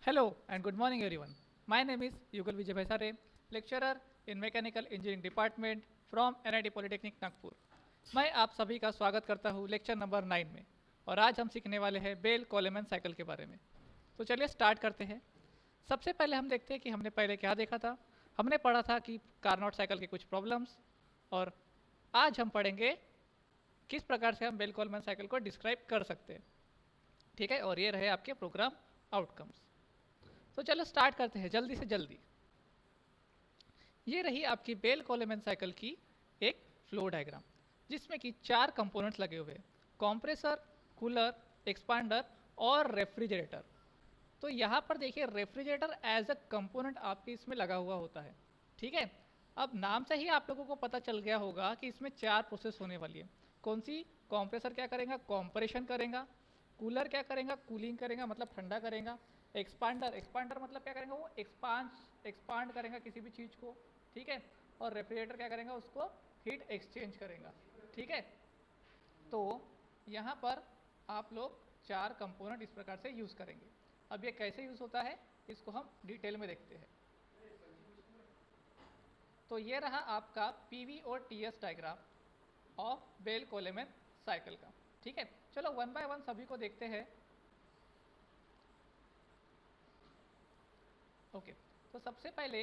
Hello and good morning everyone. My name is Yugal Vijay Bhaisare, lecturer in Mechanical Engineering Department from NIT Polytechnic Nagpur. मैं आप सभी का स्वागत करता हूँ लेक्चर नंबर 9 में और आज हम सीखने वाले हैं बेल कोलेमन साइकिल के बारे में. तो चलिए स्टार्ट करते हैं. सबसे पहले हम देखते हैं कि हमने पहले क्या देखा था. हमने पढ़ा था कि कार्नोट साइकिल के कुछ प्रॉब्लम्स और आज हम पढ़ेंगे किस प्रकार से हम बेल कोलेमन साइकिल को डिस्क्राइब कर सकते हैं. ठीक है, और ये रहे आपके प्रोग्राम आउटकम्स. तो चलो स्टार्ट करते हैं जल्दी से जल्दी. ये रही आपकी बेल कोलेमन साइकिल की एक फ्लो डायग्राम जिसमें कि 4 कंपोनेंट्स लगे हुए हैं: कंप्रेसर, कूलर, एक्सपांडर और रेफ्रिजरेटर. तो यहाँ पर देखिए रेफ्रिजरेटर एज अ कंपोनेंट आपके इसमें लगा हुआ होता है. ठीक है, अब नाम से ही आप लोगों को पता चल गया होगा कि इसमें 4 प्रोसेस होने वाली है. कौन सी? कंप्रेसर क्या करेगा? कंप्रेशन करेगा. कूलर क्या करेगा? कूलिंग करेगा, मतलब ठंडा करेगा. एक्सपांडर मतलब क्या करेंगे? वो एक्सपांड करेगा किसी भी चीज़ को. ठीक है, और रेफ्रिजरेटर क्या करेगा? उसको हीट एक्सचेंज करेगा. ठीक है, तो यहाँ पर आप लोग 4 कंपोनेंट इस प्रकार से यूज़ करेंगे. अब ये कैसे यूज़ होता है इसको हम डिटेल में देखते हैं. तो ये रहा आपका पीवी और TS diagram of Bell Coleman cycle का. ठीक है, चलो वन बाय वन सभी को देखते हैं. ओके, तो सबसे पहले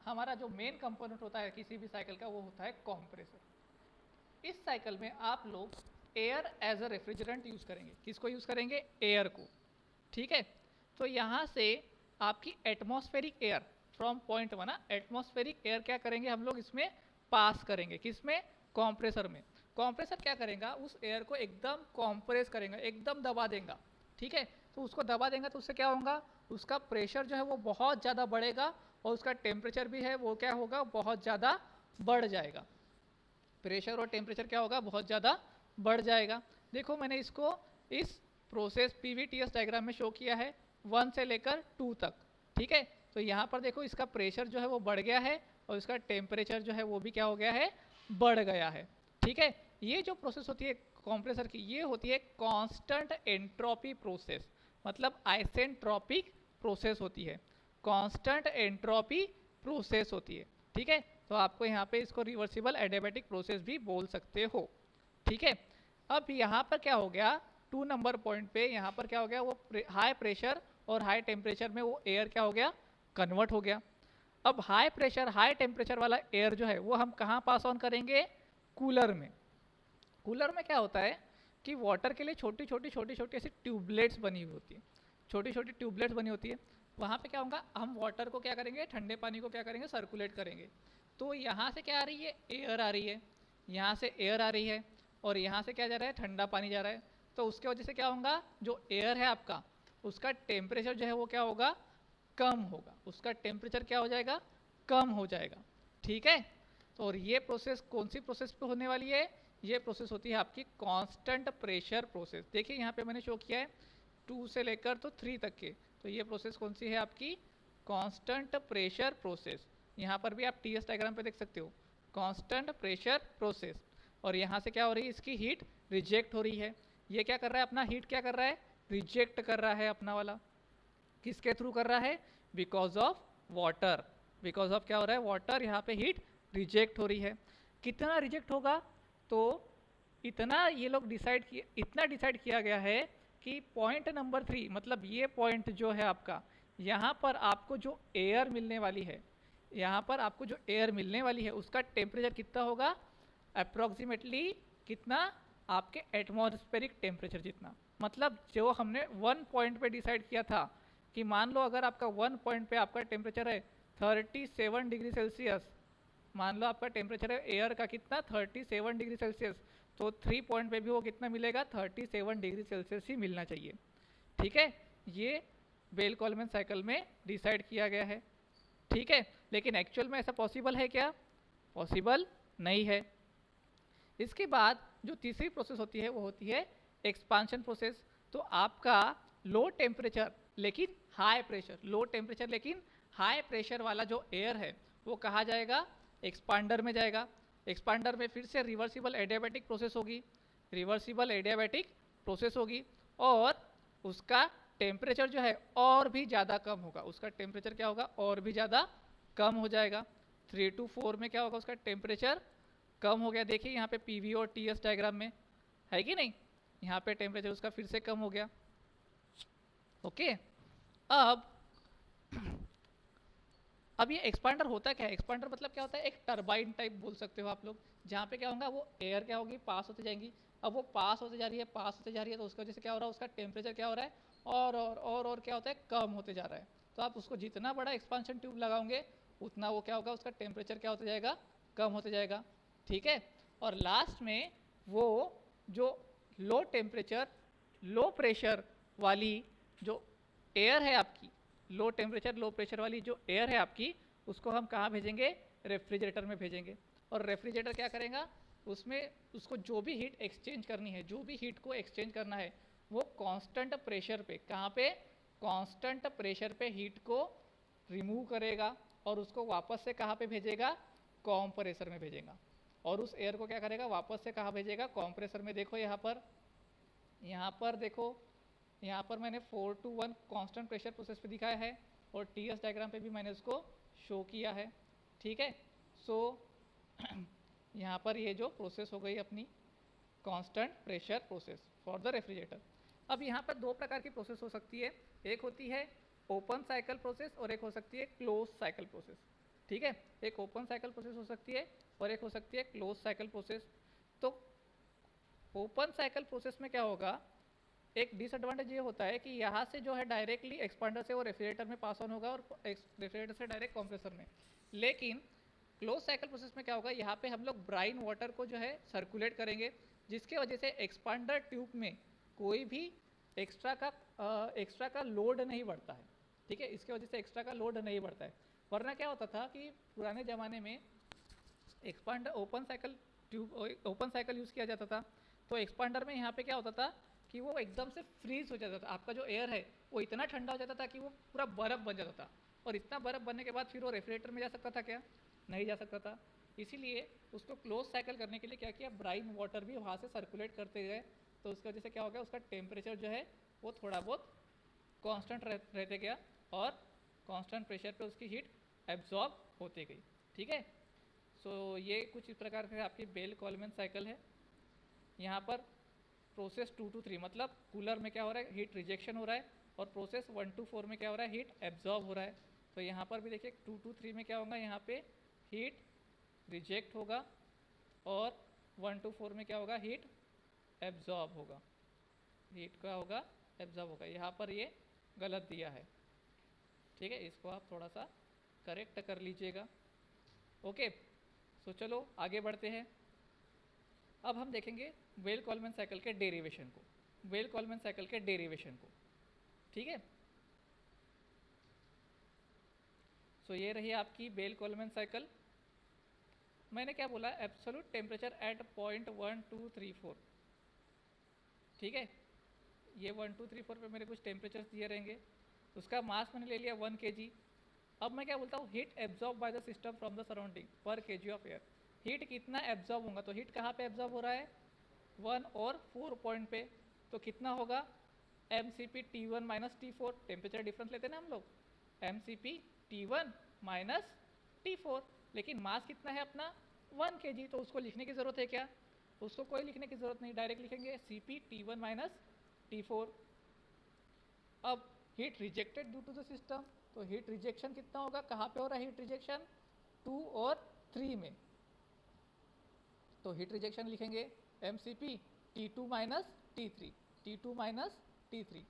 हमारा जो मेन कंपोनेंट होता है किसी भी साइकिल का वो होता है कंप्रेसर. इस साइकिल में आप लोग air as a refrigerant use करेंगे. किसको यूज़ करेंगे? एयर को. ठीक है, तो यहाँ से आपकी atmospheric air from point 1 atmospheric air क्या करेंगे हम लोग इसमें पास करेंगे. किसमें? कंप्रेसर में. कंप्रेसर क्या करेगा? उस एयर को एकदम कंप्रेस करेगा, एकदम दबा देगा. ठीक है, तो उसको दबा देगा तो उससे क्या होगा? उसका प्रेशर जो है वो बहुत ज़्यादा बढ़ेगा और उसका टेम्परेचर भी है वो क्या होगा? बहुत ज़्यादा बढ़ जाएगा. प्रेशर और टेम्परेचर क्या होगा? बहुत ज़्यादा बढ़ जाएगा. देखो मैंने इसको इस प्रोसेस पीवीटीएस डायग्राम में शो किया है 1 से लेकर 2 तक. ठीक है, तो यहाँ पर देखो इसका प्रेशर जो है वो बढ़ गया है और इसका टेम्परेचर जो है वो भी क्या हो गया है? बढ़ गया है. ठीक है, ये जो प्रोसेस होती है कंप्रेसर की ये होती है कांस्टेंट एंट्रोपी प्रोसेस, मतलब आइसेंट्रोपिक प्रोसेस होती है. कांस्टेंट एंट्रोपी प्रोसेस होती है. ठीक है, तो आपको यहाँ पे इसको रिवर्सिबल एडियाबैटिक प्रोसेस भी बोल सकते हो. ठीक है, अब यहाँ पर क्या हो गया? 2 नंबर पॉइंट पे यहाँ पर क्या हो गया? वो हाई प्रेशर और हाई टेम्परेचर में वो एयर क्या हो गया? कन्वर्ट हो गया. अब हाई प्रेशर हाई टेम्परेचर वाला एयर जो है वो हम कहाँ पास ऑन करेंगे? कूलर में. कूलर में क्या होता है कि वाटर के लिए छोटी छोटी ऐसी ट्यूबलेट्स बनी हुई होती है. छोटी छोटी ट्यूबलेट्स बनी होती है. वहाँ पे क्या होगा? हम वाटर को क्या करेंगे? ठंडे पानी को क्या करेंगे? सर्कुलेट करेंगे. तो यहाँ से क्या आ रही है? एयर आ रही है. यहाँ से एयर आ रही है और यहाँ से क्या जा रहा है? ठंडा पानी जा रहा है. तो उसके वजह से क्या होगा? जो एयर है आपका उसका टेम्परेचर जो है वो क्या होगा? कम होगा. उसका टेम्परेचर क्या हो जाएगा? कम हो जाएगा. ठीक है, तो और ये प्रोसेस कौन सी प्रोसेस पे होने वाली है? ये प्रोसेस होती है आपकी कांस्टेंट प्रेशर प्रोसेस. देखिए यहाँ पे मैंने शो किया है 2 से लेकर तो 3 तक के. तो ये प्रोसेस कौन सी है आपकी? Constant pressure process. यहाँ पर भी आप टीएस डायग्राम पे देख सकते हो कांस्टेंट प्रेशर प्रोसेस. और यहाँ से क्या हो रही है? इसकी हीट रिजेक्ट हो रही है. ये क्या कर रहा है? अपना हीट क्या कर रहा है? रिजेक्ट कर रहा है अपना वाला. किसके थ्रू कर रहा है? Because of water. Because of क्या हो रहा है? वाटर. यहाँ पे हीट रिजेक्ट हो रही है. कितना रिजेक्ट होगा? तो इतना ये लोग इतना डिसाइड किया गया है कि पॉइंट नंबर 3 मतलब ये पॉइंट जो है आपका यहाँ पर आपको जो एयर मिलने वाली है, यहाँ पर आपको जो एयर मिलने वाली है उसका टेम्परेचर कितना होगा? अप्रॉक्सीमेटली कितना? आपके एटमॉस्फेरिक टेम्परेचर जितना. मतलब जो हमने 1 पॉइंट पे डिसाइड किया था कि मान लो अगर आपका 1 पॉइंट पे आपका टेम्परेचर है 37 डिग्री सेल्सियस. मान लो आपका टेम्परेचर है एयर का कितना? 37 डिग्री सेल्सियस. तो 3 पॉइंट पे भी वो कितना मिलेगा? 37 डिग्री सेल्सियस ही मिलना चाहिए. ठीक है, ये बेल कोलेमन साइकिल में डिसाइड किया गया है. ठीक है, लेकिन एक्चुअल में ऐसा पॉसिबल है क्या? पॉसिबल नहीं है. इसके बाद जो तीसरी प्रोसेस होती है वो होती है एक्सपांशन प्रोसेस. तो आपका लो टेम्परेचर लेकिन हाई प्रेशर, लो टेम्परेचर लेकिन हाई प्रेशर वाला जो एयर है वो कहाँ जाएगा? एक्सपांडर में जाएगा. एक्सपांडर में फिर से रिवर्सिबल एडियाबैटिक प्रोसेस होगी. रिवर्सिबल एडियाबैटिक प्रोसेस होगी और उसका टेम्परेचर जो है और भी ज़्यादा कम होगा, उसका टेम्परेचर क्या होगा, और भी ज़्यादा कम हो जाएगा। 3 to 4 में क्या होगा, उसका टेम्परेचर कम हो गया। देखिए यहाँ पे पीवी और टीएस डायग्राम में है कि नहीं, यहाँ पे टेम्परेचर उसका फिर से कम हो गया। ओके, अब ये एक्सपांडर होता क्या है, एक्सपांडर मतलब क्या होता है, एक टरबाइन टाइप बोल सकते हो आप लोग, जहाँ पे क्या होगा, वो एयर क्या होगी, पास होते जाएंगी। अब वो पास होते जा रही है, पास होते जा रही है, तो उसकी वजह से क्या हो रहा है, उसका टेम्परेचर क्या हो रहा है, और क्या होता है, कम होते जा रहा है। तो आप उसको जितना बड़ा एक्सपांशन ट्यूब लगाओगे उतना वो क्या होगा, उसका टेम्परेचर क्या होता जाएगा, कम होते जाएगा। ठीक है, और लास्ट में वो जो लो टेम्परेचर लो प्रेशर वाली जो एयर है आपकी, लो टेम्परेचर लो प्रेशर वाली जो एयर है आपकी, उसको हम कहाँ भेजेंगे, रेफ्रिजरेटर में भेजेंगे। और रेफ्रिजरेटर क्या करेगा, उसमें उसको जो भी हीट एक्सचेंज करनी है, जो भी हीट को एक्सचेंज करना है, वो कांस्टेंट प्रेशर पे, कहाँ पे, कांस्टेंट प्रेशर पे हीट को रिमूव करेगा और उसको वापस से कहाँ पे भेजेगा, कॉम्प्रेसर में भेजेगा। और उस एयर को क्या करेगा, वापस से कहाँ भेजेगा, कॉम्प्रेसर में। देखो यहाँ पर देखो, यहाँ पर मैंने 4 to 1 कांस्टेंट प्रेशर प्रोसेस पे दिखाया है, और टीएस डायग्राम पे भी मैंने उसको शो किया है। ठीक है, सो यहाँ पर ये जो प्रोसेस हो गई अपनी constant pressure process for the refrigerator. अब यहाँ पर दो प्रकार की प्रोसेस हो सकती है, एक होती है ओपन साइकिल प्रोसेस और एक हो सकती है क्लोज साइकिल प्रोसेस। ठीक है, एक ओपन साइकिल प्रोसेस हो सकती है और एक हो सकती है क्लोज साइकिल प्रोसेस। तो ओपन साइकिल प्रोसेस में क्या होगा, एक डिसएडवांटेज ये होता है कि यहाँ से जो है डायरेक्टली एक्सपांडर से वो रेफ्रिजरेटर में पास ऑन होगा और रेफ्रिजरेटर से डायरेक्ट कंप्रेसर में। लेकिन क्लोज साइकिल प्रोसेस में क्या होगा, यहाँ पे हम लोग ब्राइन वाटर को जो है सर्कुलेट करेंगे, जिसके वजह से एक्सपांडर ट्यूब में कोई भी एक्स्ट्रा का लोड नहीं बढ़ता है। ठीक है, इसके वजह से एक्स्ट्रा का लोड नहीं बढ़ता है। वरना क्या होता था कि पुराने ज़माने में एक्सपांडर ओपन साइकिल यूज़ किया जाता था, तो एक्सपांडर में यहाँ पे क्या होता था कि वो एकदम से फ्रीज हो जाता था, आपका जो एयर है वो इतना ठंडा हो जाता था कि वो पूरा बर्फ़ बन जाता था। और इतना बर्फ़ बनने के बाद फिर वो रेफ्रिजरेटर में जा सकता था क्या, नहीं जा सकता था। इसीलिए उसको क्लोज साइकिल करने के लिए क्या किया, ब्राइन वाटर भी वहाँ से सर्कुलेट करते गए, तो उसकी वजह से क्या हो गया, उसका टेम्परेचर जो है वो थोड़ा बहुत कांस्टेंट रहते गया और कांस्टेंट प्रेशर पे उसकी हीट एब्जॉर्ब होती गई। ठीक है, सो ये कुछ इस प्रकार से आपकी बेल कॉलमैन साइकिल है। यहाँ पर प्रोसेस 2 to 3 मतलब कूलर में क्या हो रहा है, हीट रिजेक्शन हो रहा है, और प्रोसेस 1 to 4 में क्या हो रहा है, हीट एब्जॉर्ब हो रहा है। तो यहाँ पर भी देखिए 2 to 3 में क्या होगा, यहाँ पे हीट रिजेक्ट होगा और 1 to 4 में क्या होगा, हीट एब्जॉर्ब होगा, हीट का होगा एब्जॉर्ब होगा। यहाँ पर ये गलत दिया है। ठीक है, इसको आप थोड़ा सा करेक्ट कर लीजिएगा। ओके, सो चलो आगे बढ़ते हैं। अब हम देखेंगे बेल कॉलमैन साइकिल के डेरिवेशन को, बेल कॉलमैन साइकिल के डेरिवेशन को। ठीक है, सो ये रही आपकी बेल कॉलमैन साइकिल। मैंने क्या बोला, एब्सोल्यूट टेम्परेचर एट पॉइंट 1 2 3 4। ठीक है, ये 1 2 3 4 पे मेरे कुछ टेम्परेचर्स दिए रहेंगे, उसका मास मैंने ले लिया 1 kg। अब मैं क्या बोलता हूँ, heat absorb by the system from the surrounding पर kg ऑफ एयर। हीट कितना एब्जॉर्ब होगा, तो हीट कहाँ पे एब्जॉर्ब हो रहा है, 1 और 4 पॉइंट पे, तो कितना होगा, mCp T1 minus T4, temperature difference लेते हैं ना हम लोग, mCp T1 माइनस T4। लेकिन मास कितना है अपना 1 kg, तो उसको लिखने की ज़रूरत है क्या, उसको कोई लिखने की ज़रूरत नहीं, डायरेक्ट लिखेंगे Cp T1 माइनस T4। अब heat rejected due to the system, तो हीट रिजेक्शन कितना होगा, कहाँ पे हो रहा है हीट रिजेक्शन, 2 और 3 में, तो हीट रिजेक्शन लिखेंगे mCp T2 minus T3, T2 minus T3।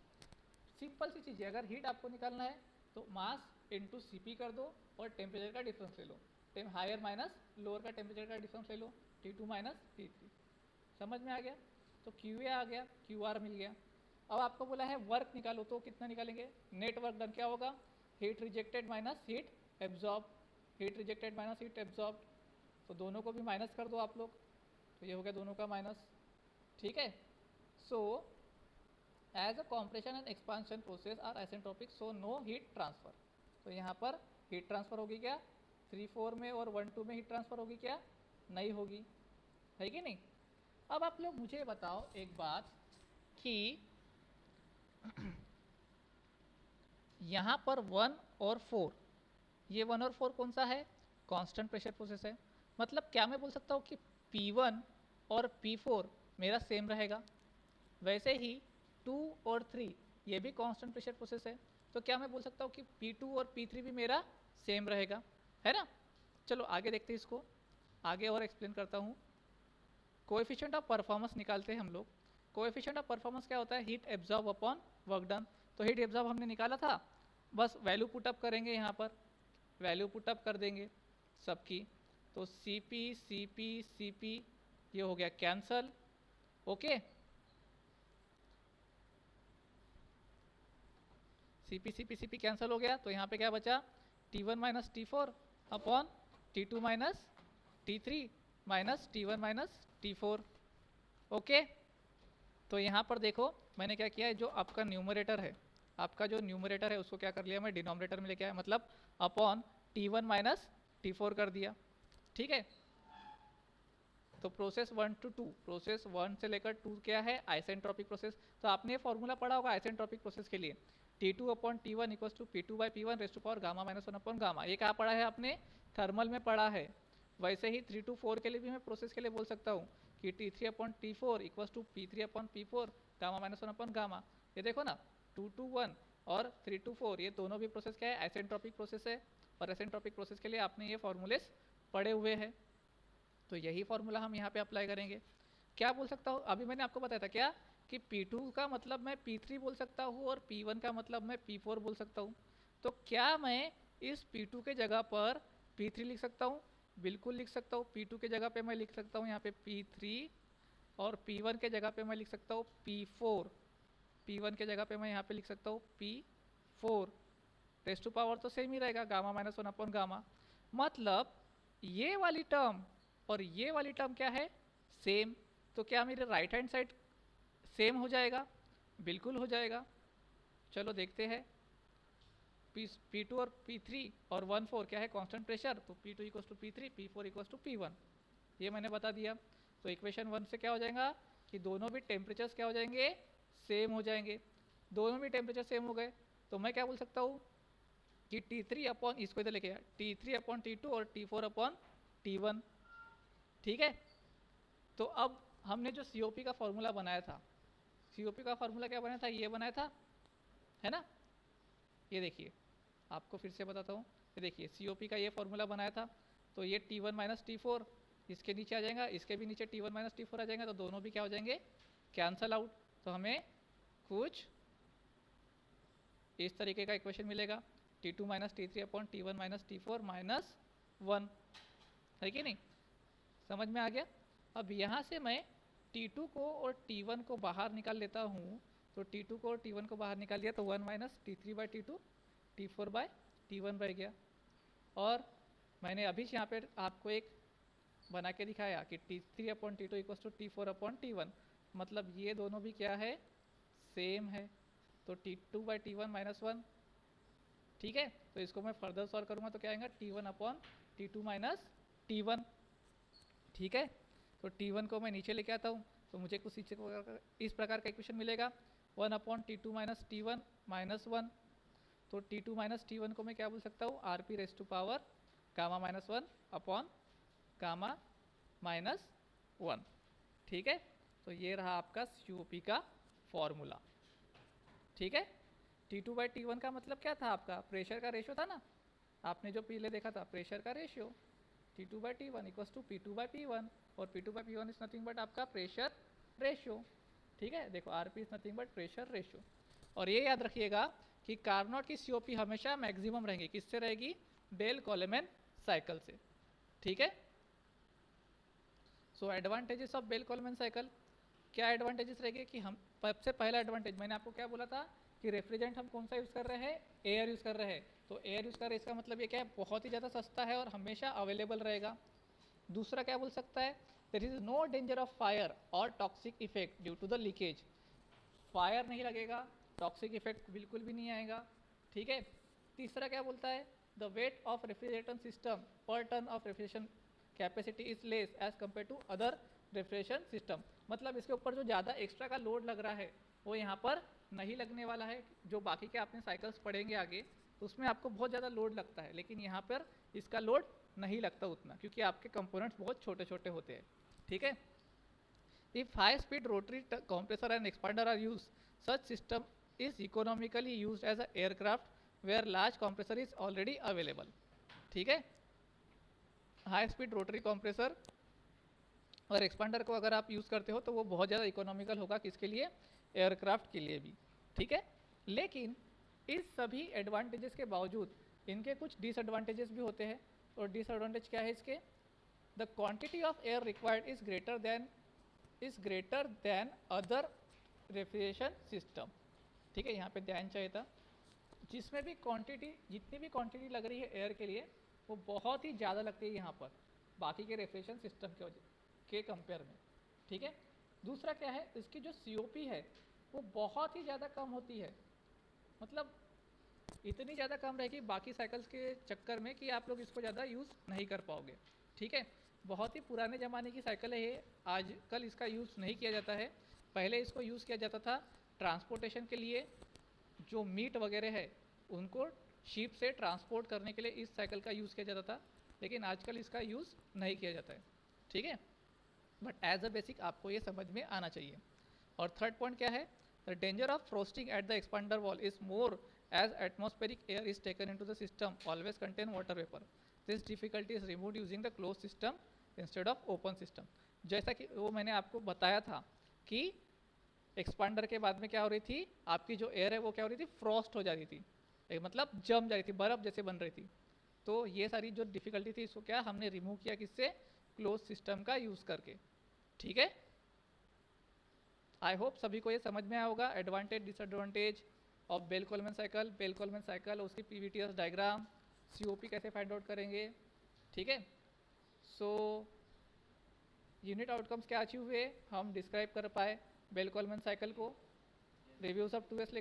Simple सी चीज़ है, अगर हीट आपको निकालना है तो मास इंटू Cp कर दो और टेम्परेचर का डिफरेंस ले लो, हायर माइनस लोअर का टेम्परेचर का डिफरेंस ले लो, T2 माइनस T3। समझ में आ गया, तो QA आ गया, QR मिल गया। अब आपको बोला है वर्क निकालो, तो कितना निकालेंगे, नेट वर्क डन क्या होगा, heat rejected minus heat absorb, heat rejected minus heat absorb, तो दोनों को भी माइनस कर दो आप लोग, तो ये हो गया दोनों का माइनस। ठीक है, so as a compression and expansion process are isentropic, so no heat transfer. तो यहाँ पर हीट ट्रांसफर होगी क्या, 3 4 में और 1 2 में हीट ट्रांसफर होगी क्या, नहीं होगी, है कि नहीं। अब आप लोग मुझे बताओ एक बात कि यहाँ पर 1 और 4, ये 1 और 4 कौन सा है? कांस्टेंट प्रेशर प्रोसेस है। मतलब क्या मैं बोल सकता हूँ कि P1 और P4 मेरा सेम रहेगा। वैसे ही 2 और 3 ये भी कांस्टेंट प्रेशर प्रोसेस है, तो क्या मैं बोल सकता हूँ कि P2 और P3 भी मेरा सेम रहेगा, है ना। चलो आगे देखते हैं इसको, आगे और एक्सप्लेन करता हूँ। कोएफिशिएंट ऑफ परफॉर्मेंस निकालते हैं हम लोग। कोएफिशिएंट ऑफ परफॉर्मेंस क्या होता है? Heat absorb upon work done. तो हीट एब्जॉर्ब हमने निकाला था, बस वैल्यू पुटअप करेंगे, यहाँ पर वैल्यू पुटअप कर देंगे सबकी। तो Cp Cp Cp ये हो गया cancel, okay. Cp Cp Cp cancel हो गया, तो यहाँ पे क्या बचा? T1 minus T4 upon T2 minus T3 minus T1 minus T4, okay. तो यहाँ पर देखो मैंने क्या किया है, जो आपका न्यूमरेटर है, आपका जो न्यूमरेटर है उसको क्या कर लिया मैं, डिनोमिनेटर में लेके आया, मतलब अपॉन T1 माइनस T4 कर दिया, ठीक है। तो प्रोसेस 1 to 2, प्रोसेस 1 से लेकर 2 क्या है? Isentropic process. तो आपने ये फॉर्मूला पढ़ा होगा आइसेंट्रोपिक प्रोसेस के लिए, T2 upon T1 equals to P2 by P1 raise to power gamma minus 1 upon gamma. ये कहाँ पढ़ा है आपने? थर्मल में पढ़ा है। वैसे ही 3 to 4 के लिए भी मैं प्रोसेस के लिए बोल सकता हूँ कि T3 upon T4 equals to P3 upon P4 gamma minus 1 upon gamma. ये देखो ना, 2 to 1 और 3 to 4 ये दोनों भी प्रोसेस क्या है? आइसेंट्रोपिक प्रोसेस है। और आइसेंट्रोपिक प्रोसेस के लिए आपने ये फॉर्मूलेस पढ़े हुए हैं, तो यही फॉर्मूला हम यहाँ पे अप्लाई करेंगे। क्या बोल सकता हूँ? अभी मैंने आपको बताया था क्या कि P2 का मतलब मैं P3 बोल सकता हूँ और P1 का मतलब मैं P4 बोल सकता हूँ। तो क्या मैं इस P2 के जगह पर P3 लिख सकता हूँ? बिल्कुल लिख सकता हूँ। P2 के जगह पे मैं लिख सकता हूँ यहाँ पे P3 और P1 के जगह पे मैं लिख सकता हूँ P4। P1 के जगह पे मैं यहाँ पे लिख सकता हूँ P4। रेज़ टू पावर तो सेम ही रहेगा, गामा माइनस 1 अपॉन गामा। मतलब ये वाली टर्म और ये वाली टर्म क्या है? सेम। तो क्या मेरे राइट हैंड साइड सेम हो जाएगा? बिल्कुल हो जाएगा। चलो देखते हैं। P2 और P3 और 1 4 क्या है? Constant pressure. तो P2 equals to P3, P4 equals to P1, ये मैंने बता दिया। तो इक्वेशन 1 से क्या हो जाएगा कि दोनों भी टेम्परेचर्स क्या हो जाएंगे? सेम हो जाएंगे। दोनों भी टेम्परेचर सेम हो गए, तो मैं क्या बोल सकता हूँ कि T3 अपॉन, इसको इधर लेके आया, T3 अपॉन T2 और T4 अपॉन T1, ठीक है। तो अब हमने जो COP का फॉर्मूला बनाया था, COP का फॉर्मूला क्या बनाया था? ये बनाया था, है ना। ये देखिए, आपको फिर से बताता हूँ। ये देखिए COP का ये फॉर्मूला बनाया था, तो ये T1 माइनस T4 इसके नीचे आ जाएगा, इसके भी नीचे T1 माइनस T4 आ जाएगा, तो दोनों भी क्या हो जाएंगे? Cancel out. तो हमें कुछ इस तरीके का इक्वेशन मिलेगा, T2 minus T3 upon T1 minus T4 minus 1, है कि नहीं? समझ में आ गया? अब यहाँ से मैं T2 को और T1 को बाहर निकाल लेता हूँ। तो T2 को और T1 को बाहर निकाल लिया तो 1 minus T3 by T2, T4 by T1 रह गया। और मैंने अभी यहाँ पे आपको एक बना के दिखाया कि T3 upon T2 equals to T4 upon T1, मतलब ये दोनों भी क्या है? सेम है। तो T2 बाई T1 माइनस 1, ठीक है। तो इसको मैं फर्दर सॉल्व करूँगा तो क्या आएगा? T1 upon T2 minus T1, ठीक है। तो T1 को मैं नीचे लेके आता हूँ, तो मुझे कुछ इस प्रकार का इक्वेशन मिलेगा, 1 upon T2 minus T1 minus 1। तो T2 माइनस T1 को मैं क्या बोल सकता हूँ? RP raise to power gamma minus 1 upon gamma minus 1, ठीक है। तो ये रहा आपका COP का फॉर्मूला, ठीक है। T2 बाई T1 का मतलब क्या था? आपका प्रेशर का रेशियो था ना, आपने जो पहले देखा था, प्रेशर का ratio. T2 by T1 equals to P2 by P1, और P2 by P1 is nothing but आपका प्रेशर रेशियो, ठीक है। देखो RP is nothing but pressure ratio. और ये याद रखिएगा कि कार्नोट की COP हमेशा मैक्सिमम रहेंगी, किससे रहेगी? बेल कोलेमैन साइकिल से, ठीक है। सो एडवांटेजेस ऑफ बेल कोलेमैन साइकिल, क्या एडवांटेजेस रहेंगे कि हम, सबसे पहला एडवांटेज मैंने आपको क्या बोला था कि रेफ्रिजरेंट हम कौन सा यूज़ कर रहे हैं? एयर यूज़ कर रहे हैं। तो एयर यूज़ कर रहे हैं, इसका मतलब ये क्या है? बहुत ही ज़्यादा सस्ता है और हमेशा अवेलेबल रहेगा। दूसरा क्या बोल सकता है? There is no danger of fire और toxic effect due to the leakage. Fire नहीं लगेगा, टॉक्सिक इफेक्ट बिल्कुल भी नहीं आएगा, ठीक है। तीसरा क्या बोलता है? The weight of refrigeration system per ton of refrigeration capacity is less as compare to other refrigeration system. मतलब इसके ऊपर जो ज़्यादा एक्स्ट्रा का लोड लग रहा है वो यहाँ पर नहीं लगने वाला है। जो बाकी के आपने साइकिल्स पढ़ेंगे आगे तो उसमें आपको बहुत ज़्यादा लोड लगता है, लेकिन यहाँ पर इसका लोड नहीं लगता उतना, क्योंकि आपके कंपोनेंट्स बहुत छोटे छोटे होते हैं। ठीक है। If high speed rotary compressor and expander are used, such system is economically used as an aircraft where large compressor is already available. ठीक है। हाई स्पीड रोटरी कंप्रेसर और एक्सपांडर को अगर आप यूज़ करते हो तो वो बहुत ज़्यादा इकोनॉमिकल होगा, किसके लिए? एयरक्राफ्ट के लिए भी। ठीक है। लेकिन इस सभी एडवांटेजेस के बावजूद इनके कुछ डिसएडवांटेजेस भी होते हैं। और डिसएडवांटेज क्या है इसके? The quantity of air required is greater than other refrigeration system. ठीक है, यहाँ पे ध्यान चाहिए था। जिसमें भी क्वांटिटी, जितनी भी क्वांटिटी लग रही है एयर के लिए, वो बहुत ही ज़्यादा लगती है यहाँ पर बाकी के रेफ्रिजरेशन सिस्टम के कंपेयर में। ठीक है। दूसरा क्या है, इसकी जो COP है वो बहुत ही ज़्यादा कम होती है, मतलब इतनी ज़्यादा कम रहेगी बाकी साइकिल्स के चक्कर में कि आप लोग इसको ज़्यादा यूज़ नहीं कर पाओगे। ठीक है। बहुत ही पुराने ज़माने की साइकिल है ये, आजकल इसका यूज़ नहीं किया जाता है। पहले इसको यूज़ किया जाता था ट्रांसपोर्टेशन के लिए, जो मीट वगैरह है उनको शिप से ट्रांसपोर्ट करने के लिए इस साइकिल का यूज़ किया जाता था, लेकिन आजकल इसका यूज़ नहीं किया जाता है। ठीक है। बट एज अ बेसिक आपको ये समझ में आना चाहिए। और थर्ड पॉइंट क्या है? The danger of frosting at the expander wall is more as atmospheric air is taken into the system always contain water vapour. This difficulty is removed using the close system instead of open system. जैसा कि वो मैंने आपको बताया था कि expander के बाद में क्या हो रही थी, आपकी जो एयर है वो क्या हो रही थी? फ्रॉस्ट हो जा रही थी, मतलब जम जा रही थी, बर्फ जैसे बन रही थी। तो ये सारी जो डिफिकल्टी थी इसको क्या हमने रिमूव किया, किससे? क्लोज सिस्टम का यूज़ करके। ठीक है। आई होप सभी को ये समझ में आया होगा advantage disadvantage of Bell Coleman cycle, Bell Coleman cycle, उसकी PVTs डायग्राम, COP कैसे फाइंड आउट करेंगे। ठीक है। सो यूनिट आउटकम्स क्या अचीव हुए, हम डिस्क्राइब कर पाए बेल कोलमैन साइकिल को। Reviews of 2 days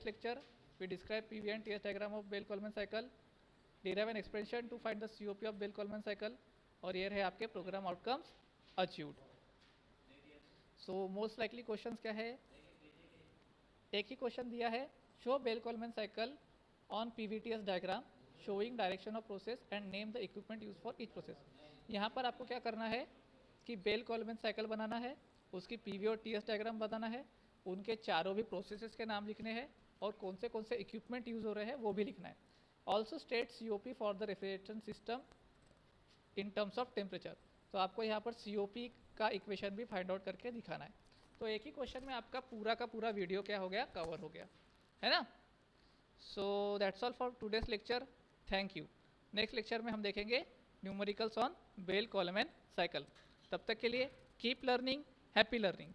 lecture, we describe PV and TS diagram of Bell Coleman cycle, derive an expression to find the COP of Bell Coleman cycle, और ये रहे आपके प्रोग्राम आउटकम्स अचीव्ड। सो most likely questions क्या है? एक ही question दिया है, show Bell Coleman cycle on PVTs diagram showing direction of process and name the equipment use for each process. यहाँ पर आपको क्या करना है कि बेल कोलमैन साइकिल बनाना है, उसकी PV और TS डायग्राम बताना है, उनके चारों भी प्रोसेसेस के नाम लिखने हैं और कौन से इक्विपमेंट यूज हो रहे हैं वो भी लिखना है। Also state COP for the refrigeration system in terms of temperature. तो आपको यहाँ पर COP का इक्वेशन भी फाइंड आउट करके दिखाना है। तो एक ही क्वेश्चन में आपका पूरा का पूरा वीडियो क्या हो गया? कवर हो गया, है ना। So that's all for today's lecture. Thank you. Next lecture में हम देखेंगे numericals on Bell Coleman cycle. तब तक के लिए कीप लर्निंग, हैप्पी लर्निंग।